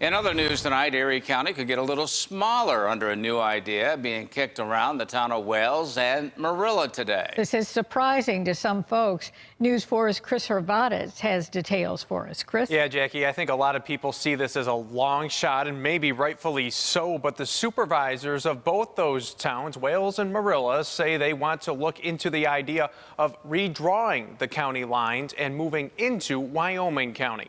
In other news tonight, Erie County could get a little smaller under a new idea being kicked around the town of Wales and Marilla today. This is surprising to some folks. News 4's Chris Hervadez has details for us. Chris? Yeah, Jackie, I think a lot of people see this as a long shot, and maybe rightfully so, but the supervisors of both those towns, Wales and Marilla, say they want to look into the idea of redrawing the county lines and moving into Wyoming County.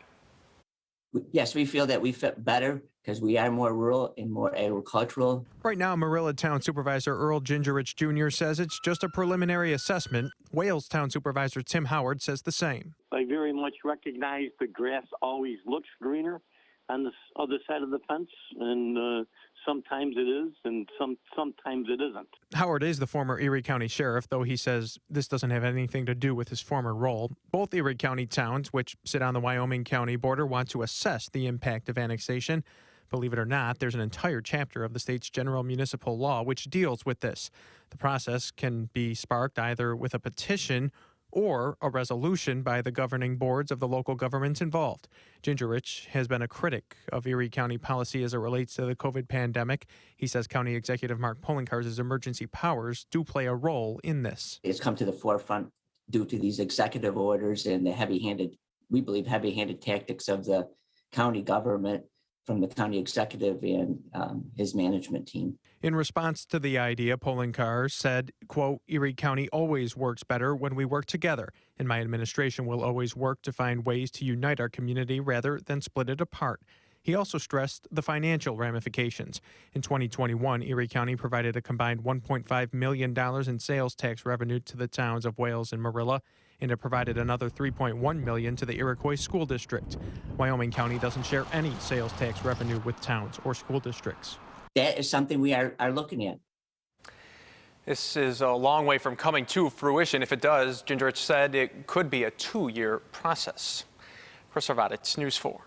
Yes, we feel that we fit better because we are more rural and more agricultural. Right now, Marilla Town Supervisor Earl Gingerich Jr. says it's just a preliminary assessment. Wales Town Supervisor Tim Howard says the same. I very much recognize the grass always looks greener on the other side of the fence, and sometimes it is, and sometimes it isn't. Howard is the former Erie County Sheriff, though he says this doesn't have anything to do with his former role. Both Erie County towns, which sit on the Wyoming County border, want to assess the impact of annexation. Believe it or not, there's an entire chapter of the state's general municipal law which deals with this. The process can be sparked either with a petition or a resolution by the governing boards of the local governments involved. Gingerich has been a critic of Erie County policy as it relates to the COVID pandemic. He says County Executive Mark Poloncarz' emergency powers do play a role in this. It's come to the forefront due to these executive orders and the we believe, heavy-handed tactics of the county government from the county executive and his management team. In response to the idea, Poloncarz said, quote, Erie County always works better when we work together, and my administration will always work to find ways to unite our community rather than split it apart. He also stressed the financial ramifications. In 2021, Erie County provided a combined $1.5 million in sales tax revenue to the towns of Wales and Marilla, and it provided another $3.1 million to the Iroquois School District. Wyoming County doesn't share any sales tax revenue with towns or school districts. That is something we are looking at. This is a long way from coming to fruition. If it does, Gingerich said it could be a 2-year process. Chris Hervadez, News 4.